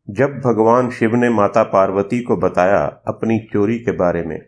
जब भगवान शिव ने माता पार्वती को बताया अपनी चोरी के बारे में।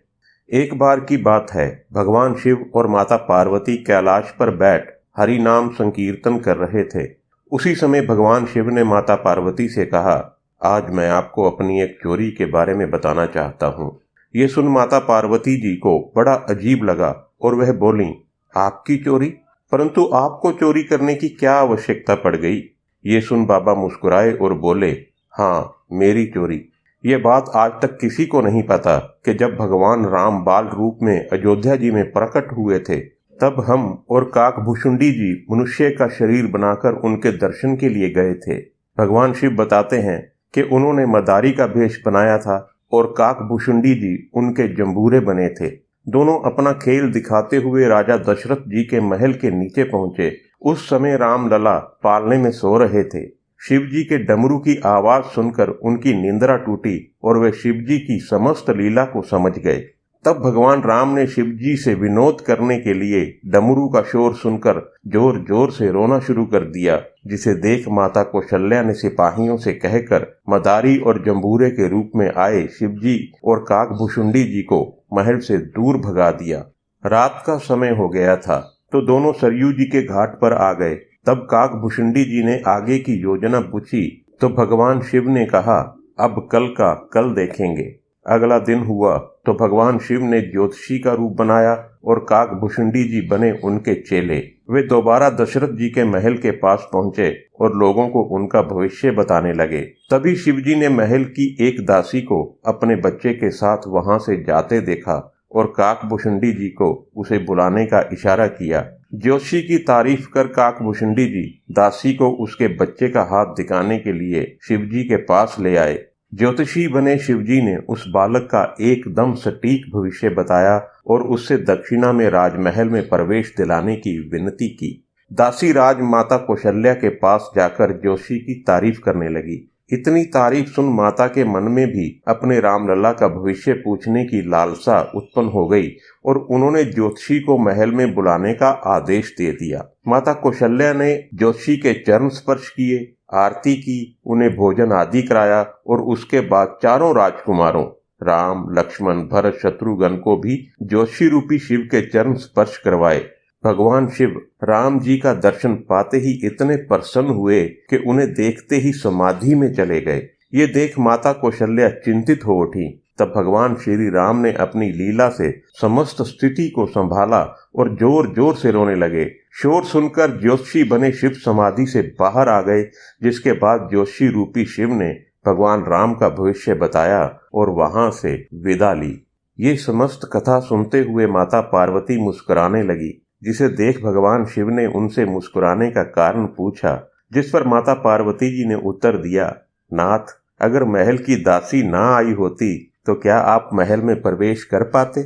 एक बार की बात है, भगवान शिव और माता पार्वती कैलाश पर बैठ हरि नाम संकीर्तन कर रहे थे। उसी समय भगवान शिव ने माता पार्वती से कहा, आज मैं आपको अपनी एक चोरी के बारे में बताना चाहता हूँ। ये सुन माता पार्वती जी को बड़ा अजीब लगा और वह बोली, आपकी चोरी? परंतु आपको चोरी करने की क्या आवश्यकता पड़ गई? ये सुन बाबा मुस्कुराए और बोले, हाँ, मेरी चोरी। ये बात आज तक किसी को नहीं पता कि जब भगवान राम बाल रूप में अयोध्या जी में प्रकट हुए थे, तब हम और काकभुशुंडी जी मनुष्य का शरीर बनाकर उनके दर्शन के लिए गए थे। भगवान शिव बताते हैं कि उन्होंने मदारी का भेष बनाया था और काकभुशुंडी जी उनके जंबूरे बने थे। दोनों अपना खेल दिखाते हुए राजा दशरथ जी के महल के नीचे पहुंचे। उस समय रामलला पालने में सो रहे थे। शिव जी के डमरू की आवाज सुनकर उनकी निंद्रा टूटी और वे शिव जी की समस्त लीला को समझ गए। तब भगवान राम ने शिव जी से विनोद करने के लिए डमरू का शोर सुनकर जोर जोर से रोना शुरू कर दिया, जिसे देख माता कौशल्या ने सिपाहियों से कहकर मदारी और जंबूरे के रूप में आए शिव जी और काकभुशुंडी जी को महल से दूर भगा दिया। रात का समय हो गया था तो दोनों सरयू जी के घाट पर आ गए। तब काकभुशुंडी जी ने आगे की योजना पूछी तो भगवान शिव ने कहा, अब कल का कल देखेंगे। अगला दिन हुआ तो भगवान शिव ने ज्योतिषी का रूप बनाया और काकभुशुंडी जी बने उनके चेले। वे दोबारा दशरथ जी के महल के पास पहुंचे और लोगों को उनका भविष्य बताने लगे। तभी शिव जी ने महल की एक दासी को अपने बच्चे के साथ वहां से जाते देखा और काकभुशुंडी जी को उसे बुलाने का इशारा किया। ज्योतिषी की तारीफ कर काकभुशुंडी जी दासी को उसके बच्चे का हाथ दिखाने के लिए शिवजी के पास ले आए। ज्योतिषी बने शिवजी ने उस बालक का एकदम सटीक भविष्य बताया और उससे दक्षिणा में राजमहल में प्रवेश दिलाने की विनती की। दासी राज माता कौशल्या के पास जाकर ज्योतिषी की तारीफ करने लगी। इतनी तारीफ सुन माता के मन में भी अपने रामलला का भविष्य पूछने की लालसा उत्पन्न हो गई और उन्होंने ज्योतिषी को महल में बुलाने का आदेश दे दिया। माता कौशल्या ने ज्योतिषी के चरण स्पर्श किए, आरती की, उन्हें भोजन आदि कराया और उसके बाद चारों राजकुमारों राम, लक्ष्मण, भरत, शत्रुघ्न को भी ज्योतिषी रूपी शिव के चरण स्पर्श करवाए। भगवान शिव राम जी का दर्शन पाते ही इतने प्रसन्न हुए कि उन्हें देखते ही समाधि में चले गए। ये देख माता कौशल्या चिंतित हो उठी। तब भगवान श्री राम ने अपनी लीला से समस्त स्थिति को संभाला और जोर जोर से रोने लगे। शोर सुनकर ज्योतिषी बने शिव समाधि से बाहर आ गए, जिसके बाद ज्योतिषी रूपी शिव ने भगवान राम का भविष्य बताया और वहां से विदा ली। ये समस्त कथा सुनते हुए माता पार्वती मुस्कुराने लगी, जिसे देख भगवान शिव ने उनसे मुस्कुराने का कारण पूछा, जिस पर माता पार्वती जी ने उत्तर दिया, नाथ, अगर महल की दासी ना आई होती तो क्या आप महल में प्रवेश कर पाते?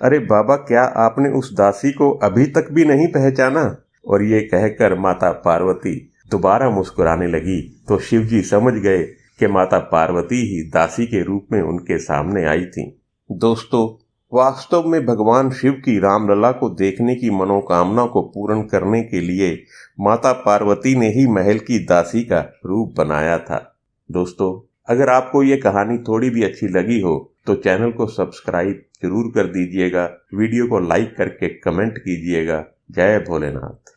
अरे बाबा, क्या आपने उस दासी को अभी तक भी नहीं पहचाना? और ये कहकर माता पार्वती दोबारा मुस्कुराने लगी तो शिव जी समझ गए कि माता पार्वती ही दासी के रूप में उनके सामने आई थी। दोस्तों, वास्तव में भगवान शिव की रामलला को देखने की मनोकामना को पूर्ण करने के लिए माता पार्वती ने ही महल की दासी का रूप बनाया था। दोस्तों, अगर आपको ये कहानी थोड़ी भी अच्छी लगी हो तो चैनल को सब्सक्राइब जरूर कर दीजिएगा, वीडियो को लाइक करके कमेंट कीजिएगा। जय भोलेनाथ।